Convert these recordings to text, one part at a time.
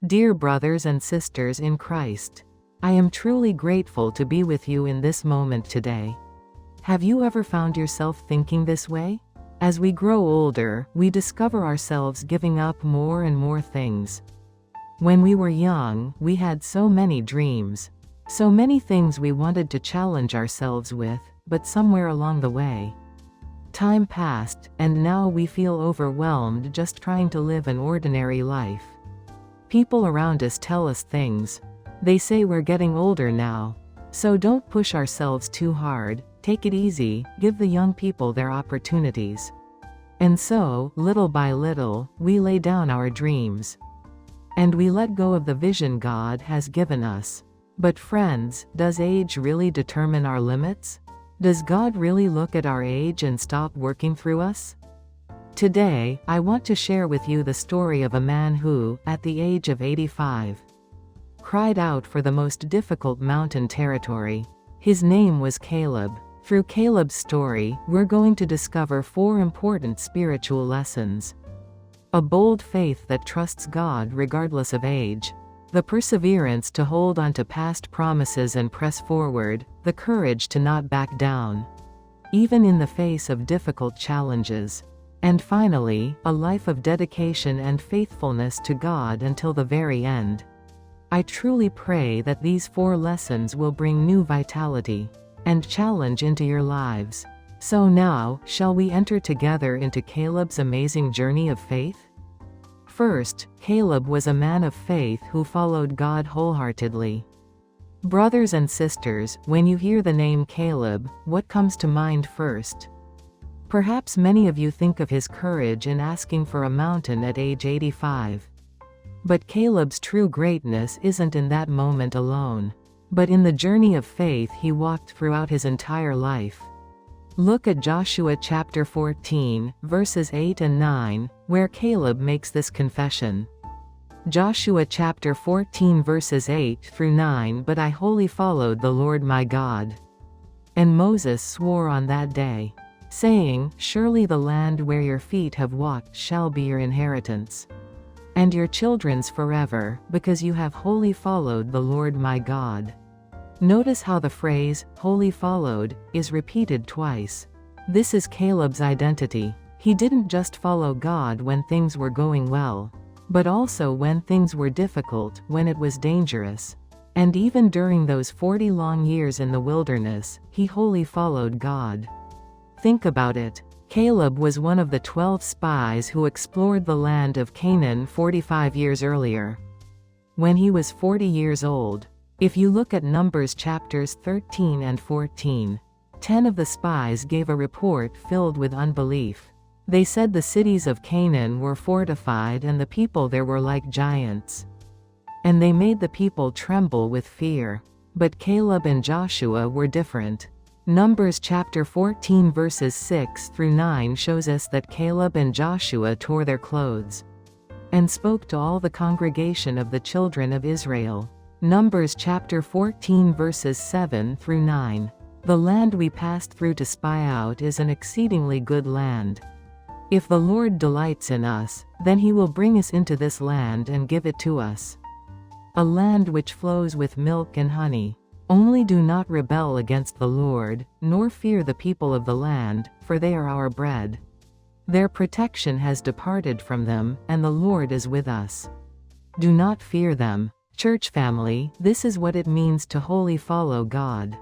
Dear brothers and sisters in Christ, I am truly grateful to be with you in this moment today. Have you ever found yourself thinking this way? As we grow older, we discover ourselves giving up more and more things. When we were young, we had so many dreams, so many things we wanted to challenge ourselves with, but somewhere along the way, time passed, and now we feel overwhelmed just trying to live an ordinary life. People around us tell us things. They say we're getting older now. So don't push ourselves too hard, take it easy, give the young people their opportunities. And so, little by little, we lay down our dreams. And we let go of the vision God has given us. But friends, does age really determine our limits? Does God really look at our age and stop working through us? Today, I want to share with you the story of a man who, at the age of 85, cried out for the most difficult mountain territory. His name was Caleb. Through Caleb's story, we're going to discover 4 important spiritual lessons. A bold faith that trusts God regardless of age. The perseverance to hold on to past promises and press forward. The courage to not back down, even in the face of difficult challenges. And finally, a life of dedication and faithfulness to God until the very end. I truly pray that these 4 lessons will bring new vitality and challenge into your lives. So now, shall we enter together into Caleb's amazing journey of faith? First, Caleb was a man of faith who followed God wholeheartedly. Brothers and sisters, when you hear the name Caleb, what comes to mind first? Perhaps many of you think of his courage in asking for a mountain at age 85. But Caleb's true greatness isn't in that moment alone, but in the journey of faith he walked throughout his entire life. Look at Joshua chapter 14, verses 8 and 9, where Caleb makes this confession. Joshua chapter 14 verses 8 through 9 But I wholly followed the Lord my God. And Moses swore on that day, saying, Surely the land where your feet have walked shall be your inheritance, and your children's forever, because you have wholly followed the Lord my God. Notice how the phrase, wholly followed, is repeated twice. This is Caleb's identity. He didn't just follow God when things were going well, but also when things were difficult, when it was dangerous. And even during those 40 long years in the wilderness, he wholly followed God. Think about it. Caleb was one of the 12 spies who explored the land of Canaan 45 years earlier, when he was 40 years old. If you look at Numbers chapters 13 and 14, 10 of the spies gave a report filled with unbelief. They said the cities of Canaan were fortified and the people there were like giants. And they made the people tremble with fear. But Caleb and Joshua were different. Numbers chapter 14 verses 6 through 9 shows us that Caleb and Joshua tore their clothes and spoke to all the congregation of the children of Israel. Numbers chapter 14 verses 7 through 9. The land we passed through to spy out is an exceedingly good land. If the Lord delights in us, then he will bring us into this land and give it to us. A land which flows with milk and honey. Only do not rebel against the Lord, nor fear the people of the land, for they are our bread. Their protection has departed from them, and the Lord is with us. Do not fear them. Church family, this is what it means to wholly follow God.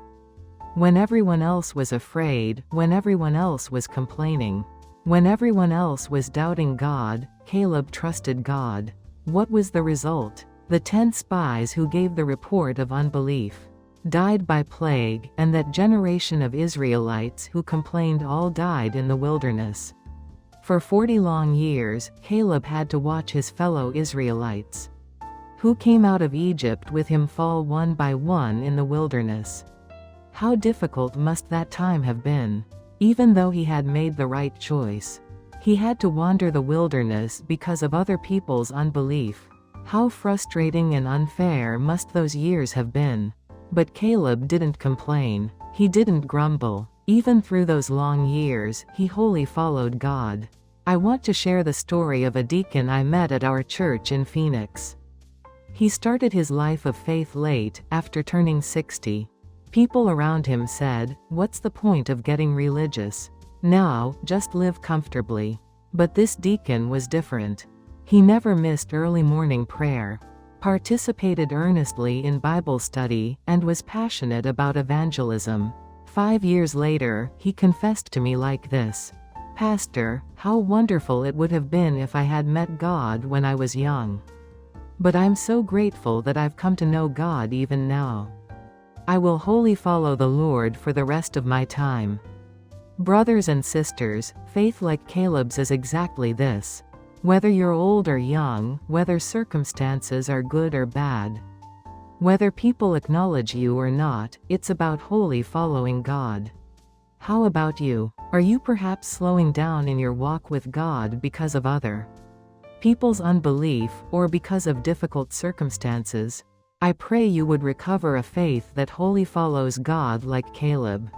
When everyone else was afraid, when everyone else was complaining, when everyone else was doubting God, Caleb trusted God. What was the result? The 10 spies who gave the report of unbelief died by plague, and that generation of Israelites who complained all died in the wilderness. For 40 long years, Caleb had to watch his fellow Israelites, who came out of Egypt with him, fall one by one in the wilderness. How difficult must that time have been? Even though he had made the right choice, he had to wander the wilderness because of other people's unbelief. How frustrating and unfair must those years have been. But Caleb didn't complain. He didn't grumble. Even through those long years, he wholly followed God. I want to share the story of a deacon I met at our church in Phoenix. He started his life of faith late, after turning 60. People around him said, "What's the point of getting religious? Now, just live comfortably." But this deacon was different. He never missed early morning prayer, participated earnestly in Bible study, and was passionate about evangelism. 5 years later, he confessed to me like this: "Pastor, how wonderful it would have been if I had met God when I was young. But I'm so grateful that I've come to know God even now. I will wholly follow the Lord for the rest of my time." Brothers and sisters, faith like Caleb's is exactly this. Whether you're old or young, whether circumstances are good or bad, whether people acknowledge you or not, it's about wholly following God. How about you? Are you perhaps slowing down in your walk with God because of other people's unbelief, or because of difficult circumstances? I pray you would recover a faith that wholly follows God like Caleb.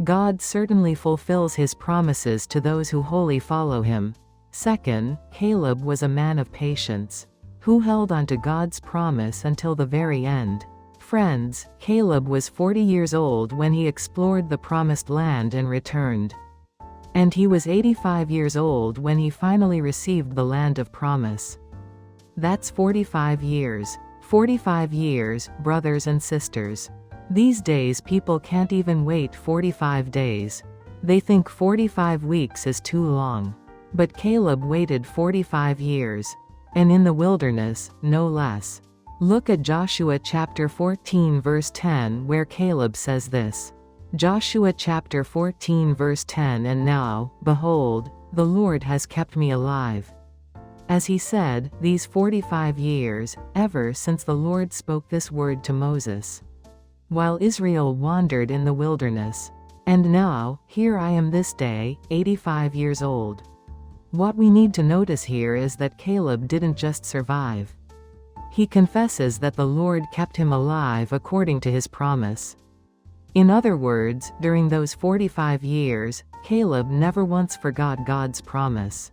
God certainly fulfills his promises to those who wholly follow him. Second, Caleb was a man of patience, who held on to God's promise until the very end. Friends, Caleb was 40 years old when he explored the promised land and returned. And he was 85 years old when he finally received the land of promise. That's 45 years. 45 years, brothers and sisters. These days people can't even wait 45 days. They think 45 weeks is too long. But Caleb waited 45 years. And in the wilderness, no less. Look at Joshua chapter 14 verse 10 where Caleb says this. Joshua chapter 14 verse 10 "And now, behold, the Lord has kept me alive, as he said, these 45 years, ever since the Lord spoke this word to Moses, while Israel wandered in the wilderness. And now, here I am this day, 85 years old." What we need to notice here is that Caleb didn't just survive. He confesses that the Lord kept him alive according to his promise. In other words, during those 45 years, Caleb never once forgot God's promise.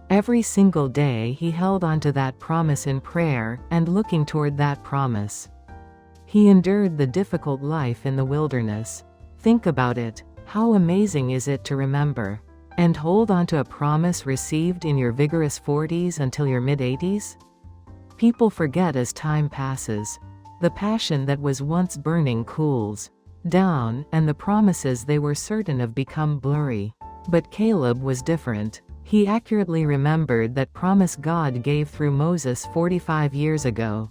Every single day he held on to that promise in prayer, and looking toward that promise. He endured the difficult life in the wilderness. Think about it. How amazing is it to remember and hold on to a promise received in your vigorous 40s until your mid-80s? People forget as time passes. The passion that was once burning cools down, and the promises they were certain of become blurry. But Caleb was different. He accurately remembered that promise God gave through Moses 45 years ago.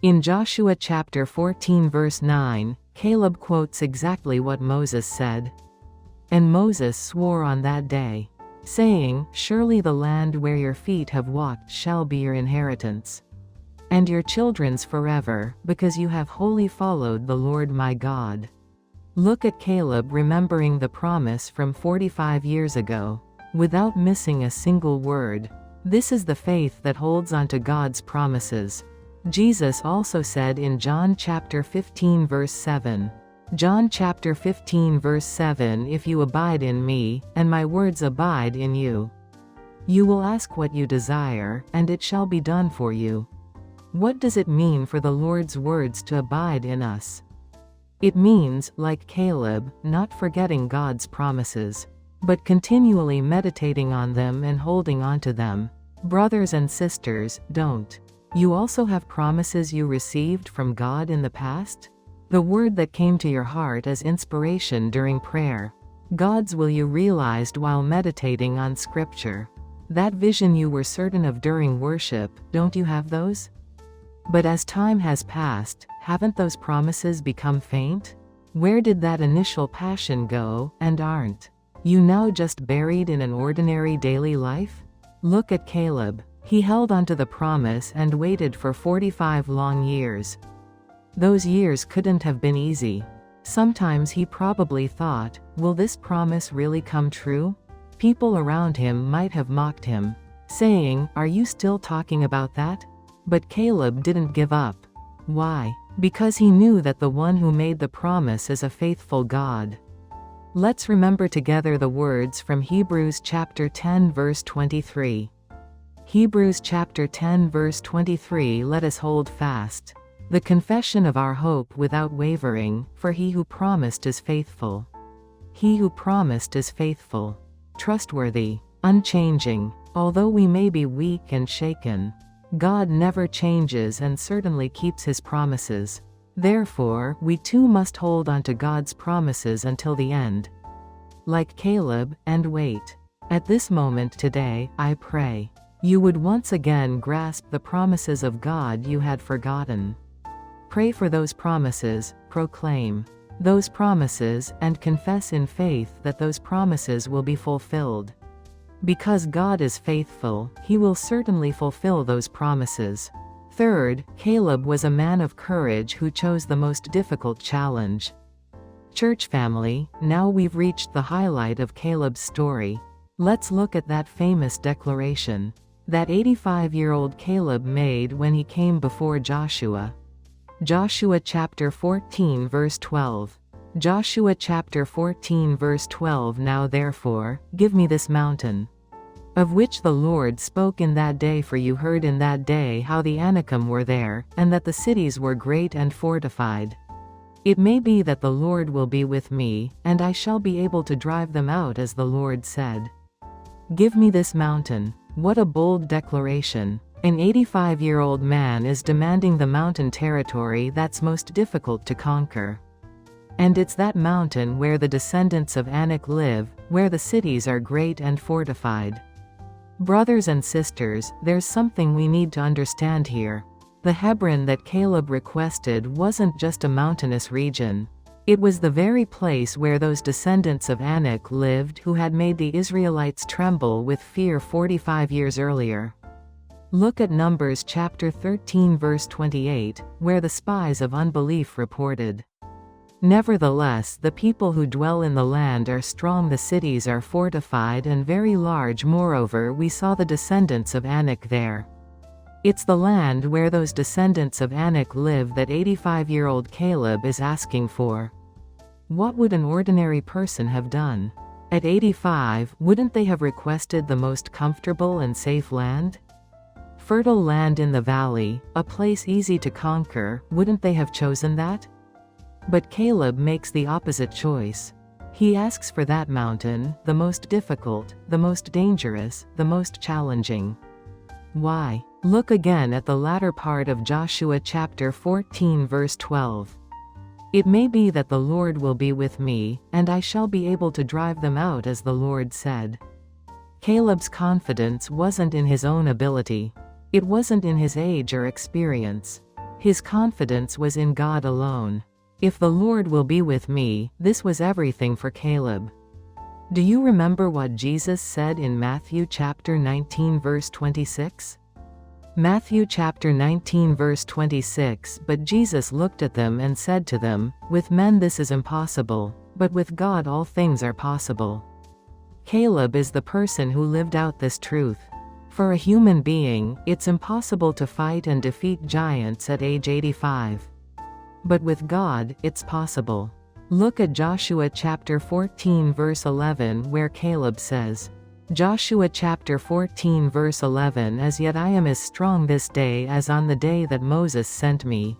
In Joshua chapter 14 verse 9, Caleb quotes exactly what Moses said. "And Moses swore on that day, saying, Surely the land where your feet have walked shall be your inheritance, and your children's forever, because you have wholly followed the Lord my God." Look at Caleb remembering the promise from 45 years ago, without missing a single word. This is the faith that holds on to God's promises. Jesus also said in John chapter 15 verse 7, John chapter 15 verse 7, "If you abide in me, and my words abide in you, you will ask what you desire, and it shall be done for you." What does it mean for the Lord's words to abide in us? It means, like Caleb, not forgetting God's promises, but continually meditating on them and holding on to them. Brothers and sisters, don't you also have promises you received from God in the past? The word that came to your heart as inspiration during prayer. God's will you realized while meditating on Scripture. That vision you were certain of during worship, don't you have those? But as time has passed, haven't those promises become faint? Where did that initial passion go, and aren't you now just buried in an ordinary daily life? Look at Caleb. He held onto the promise and waited for 45 long years. Those years couldn't have been easy. Sometimes he probably thought, will this promise really come true? People around him might have mocked him, saying, "Are you still talking about that?" But Caleb didn't give up. Why? Because he knew that the one who made the promise is a faithful God. Let's remember together the words from Hebrews chapter 10 verse 23. Hebrews chapter 10 verse 23. Let us hold fast the confession of our hope without wavering, for he who promised is faithful. He who promised is faithful, trustworthy, unchanging. Although we may be weak and shaken, God never changes and certainly keeps his promises. Therefore, we too must hold on to God's promises until the end, like Caleb, and wait. At this moment today, I pray you would once again grasp the promises of God you had forgotten. Pray for those promises, proclaim those promises, and confess in faith that those promises will be fulfilled. Because God is faithful, he will certainly fulfill those promises. Third, Caleb was a man of courage who chose the most difficult challenge. Church family, now we've reached the highlight of Caleb's story. Let's look at that famous declaration that 85-year-old Caleb made when he came before Joshua. Joshua chapter 14 verse 12. Joshua chapter 14 verse 12. Now therefore, give me this mountain, of which the Lord spoke in that day, for you heard in that day how the Anakim were there, and that the cities were great and fortified. It may be that the Lord will be with me, and I shall be able to drive them out as the Lord said. Give me this mountain. What a bold declaration. An 85-year-old man is demanding the mountain territory that's most difficult to conquer. And it's that mountain where the descendants of Anak live, where the cities are great and fortified. Brothers and sisters, there's something we need to understand here. The Hebron that Caleb requested wasn't just a mountainous region. It was the very place where those descendants of Anak lived who had made the Israelites tremble with fear 45 years earlier. Look at Numbers chapter 13 verse 28, where the spies of unbelief reported, "Nevertheless, the people who dwell in the land are strong, the cities are fortified and very large. Moreover, we saw the descendants of Anak there." It's the land where those descendants of Anak live that 85-year-old Caleb is asking for. What would an ordinary person have done? At 85, wouldn't they have requested the most comfortable and safe land? Fertile land in the valley, a place easy to conquer, wouldn't they have chosen that? But Caleb makes the opposite choice. He asks for that mountain, the most difficult, the most dangerous, the most challenging. Why? Look again at the latter part of Joshua chapter 14 verse 12. It may be that the Lord will be with me, and I shall be able to drive them out as the Lord said. Caleb's confidence wasn't in his own ability. It wasn't in his age or experience. His confidence was in God alone. If the Lord will be with me, this was everything for Caleb. Do you remember what Jesus said in Matthew chapter 19 verse 26? Matthew chapter 19 verse 26. But Jesus looked at them and said to them, "With men this is impossible, but with God all things are possible." Caleb is the person who lived out this truth. For a human being, it's impossible to fight and defeat giants at age 85. But with God, it's possible. Look at Joshua chapter 14 verse 11, where Caleb says, Joshua chapter 14 verse 11, "As yet I am as strong this day as on the day that Moses sent me.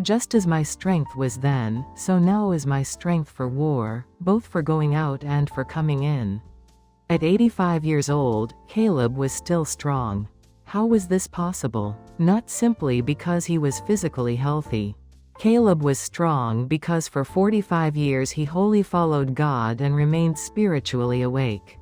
Just as my strength was then, so now is my strength for war, both for going out and for coming in." At 85 years old, Caleb was still strong. How was this possible? Not simply because he was physically healthy. Caleb was strong because for 45 years he wholly followed God and remained spiritually awake.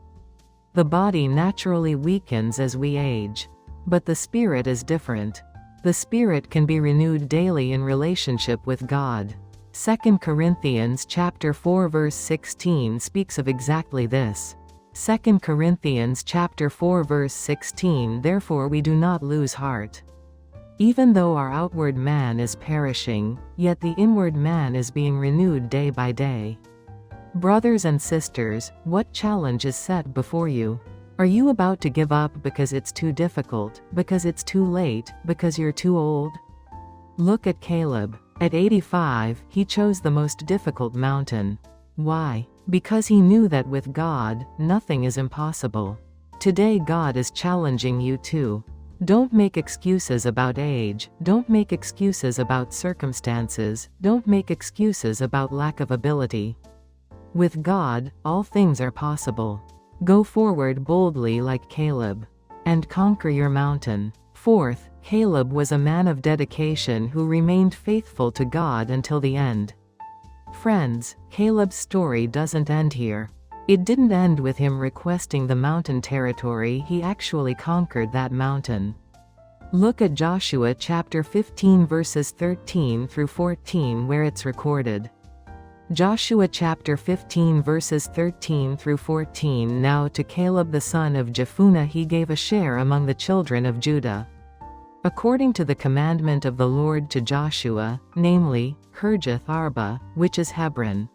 The body naturally weakens as we age. But the spirit is different. The spirit can be renewed daily in relationship with God. 2 Corinthians chapter 4 verse 16 speaks of exactly this. 2 Corinthians chapter 4 verse 16, "Therefore we do not lose heart. Even though our outward man is perishing, yet the inward man is being renewed day by day." Brothers and sisters, what challenge is set before you? Are you about to give up because it's too difficult, because it's too late, because you're too old? Look at Caleb. At 85, he chose the most difficult mountain. Why? Because he knew that with God, nothing is impossible. Today God is challenging you too. Don't make excuses about age, don't make excuses about circumstances, don't make excuses about lack of ability. With God, all things are possible. Go forward boldly like Caleb. And conquer your mountain. Fourth, Caleb was a man of dedication who remained faithful to God until the end. Friends, Caleb's story doesn't end here. It didn't end with him requesting the mountain territory, he actually conquered that mountain. Look at Joshua chapter 15 verses 13 through 14 where it's recorded. Joshua chapter 15 verses 13 through 14. Now to Caleb the son of Jephunneh he gave a share among the children of Judah, according to the commandment of the Lord to Joshua, namely, Kirjath Arba, which is Hebron.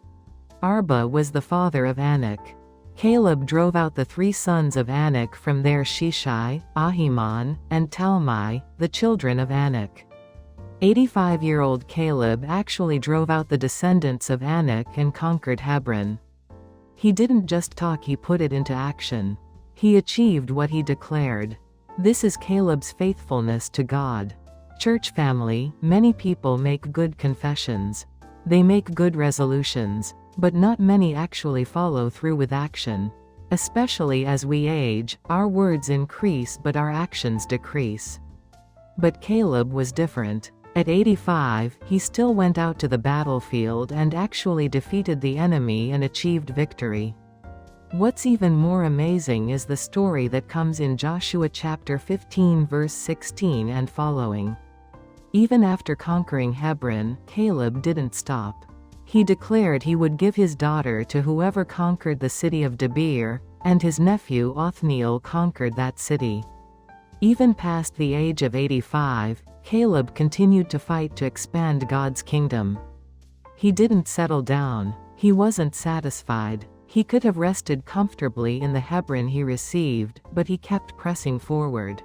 Arba was the father of Anak. Caleb drove out the 3 sons of Anak from there, Shishai, Ahiman, and Talmai, the children of Anak. 85-year-old Caleb actually drove out the descendants of Anak and conquered Hebron. He didn't just talk, he put it into action. He achieved what he declared. This is Caleb's faithfulness to God. Church family, many people make good confessions. They make good resolutions. But not many actually follow through with action. Especially as we age, our words increase but our actions decrease. But Caleb was different. At 85, he still went out to the battlefield and actually defeated the enemy and achieved victory. What's even more amazing is the story that comes in Joshua chapter 15 verse 16 and following. Even after conquering Hebron, Caleb didn't stop. He declared he would give his daughter to whoever conquered the city of Debir, and his nephew Othniel conquered that city. Even past the age of 85, Caleb continued to fight to expand God's kingdom. He didn't settle down. He wasn't satisfied. He could have rested comfortably in the Hebron he received, but he kept pressing forward.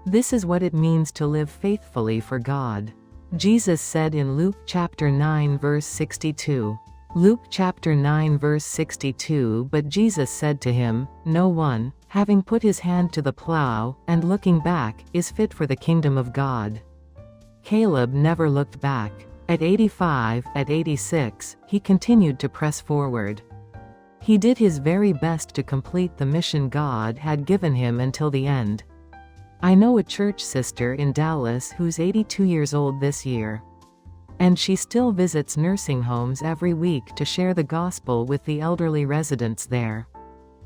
This is what it means to live faithfully for God. Jesus said in Luke chapter 9 verse 62. Luke chapter 9 verse 62. But Jesus said to him, no one, having put his hand to the plow, and looking back, is fit for the kingdom of God. Caleb never looked back. At 85, at 86, he continued to press forward. He did his very best to complete the mission God had given him until the end. I know a church sister in Dallas who's 82 years old this year. And she still visits nursing homes every week to share the gospel with the elderly residents there.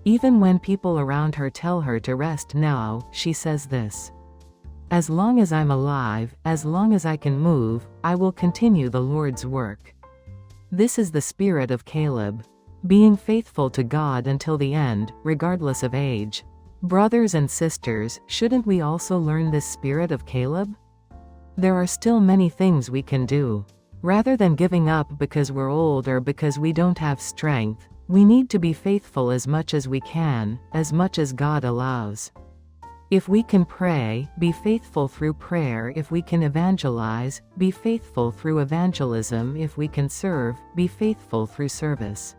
Even when people around her tell her to rest now, she says this: as long as I'm alive, as long as I can move, I will continue the Lord's work. This is the spirit of Caleb. Being faithful to God until the end, regardless of age. Brothers and sisters, shouldn't we also learn this spirit of Caleb? There are still many things we can do. Rather than giving up because we're old or because we don't have strength, we need to be faithful as much as we can, as much as God allows. If we can pray, be faithful through prayer. If we can evangelize, be faithful through evangelism. If we can serve, be faithful through service.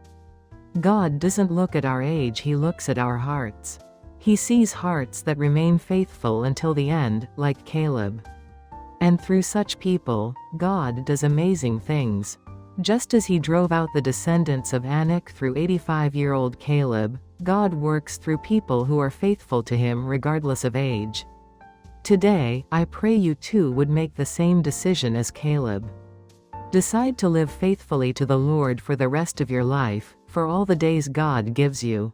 God doesn't look at our age, He looks at our hearts. He sees hearts that remain faithful until the end, like Caleb. And through such people, God does amazing things. Just as He drove out the descendants of Anak through 85-year-old Caleb, God works through people who are faithful to Him regardless of age. Today, I pray you too would make the same decision as Caleb. Decide to live faithfully to the Lord for the rest of your life, for all the days God gives you.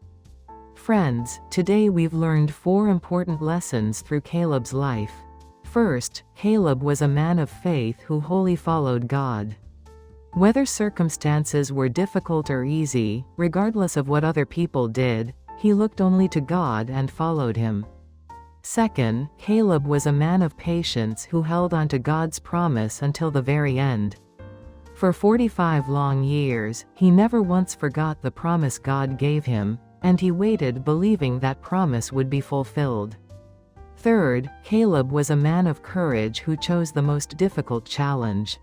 Friends, today we've learned 4 important lessons through Caleb's life. First, Caleb was a man of faith who wholly followed God. Whether circumstances were difficult or easy, regardless of what other people did, he looked only to God and followed Him. Second, Caleb was a man of patience who held on to God's promise until the very end. For 45 long years, he never once forgot the promise God gave him, and he waited believing that promise would be fulfilled. Third, Caleb was a man of courage who chose the most difficult challenge.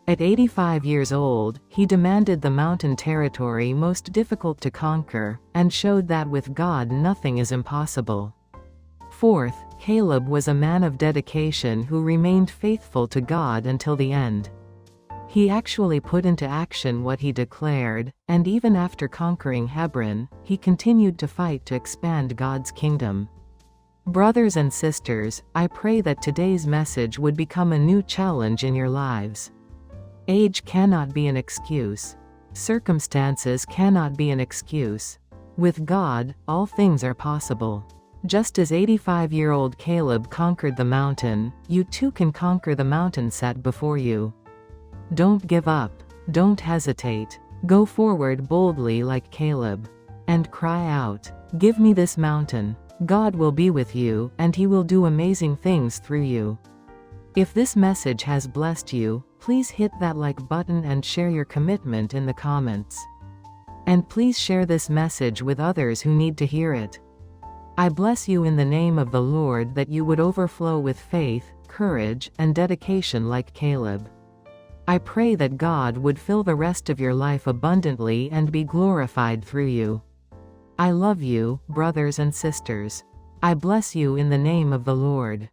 At 85 years old, he demanded the mountain territory most difficult to conquer, and showed that with God nothing is impossible. Fourth, Caleb was a man of dedication who remained faithful to God until the end. He actually put into action what he declared, and even after conquering Hebron, he continued to fight to expand God's kingdom. Brothers and sisters, I pray that today's message would become a new challenge in your lives. Age cannot be an excuse. Circumstances cannot be an excuse. With God, all things are possible. Just as 85-year-old Caleb conquered the mountain, you too can conquer the mountain set before you. Don't give up. Don't hesitate. Go forward boldly like Caleb. And cry out, "Give me this mountain." God will be with you, and He will do amazing things through you. If this message has blessed you, please hit that like button and share your commitment in the comments. And please share this message with others who need to hear it. I bless you in the name of the Lord that you would overflow with faith, courage, and dedication like Caleb. I pray that God would fill the rest of your life abundantly and be glorified through you. I love you, brothers and sisters. I bless you in the name of the Lord.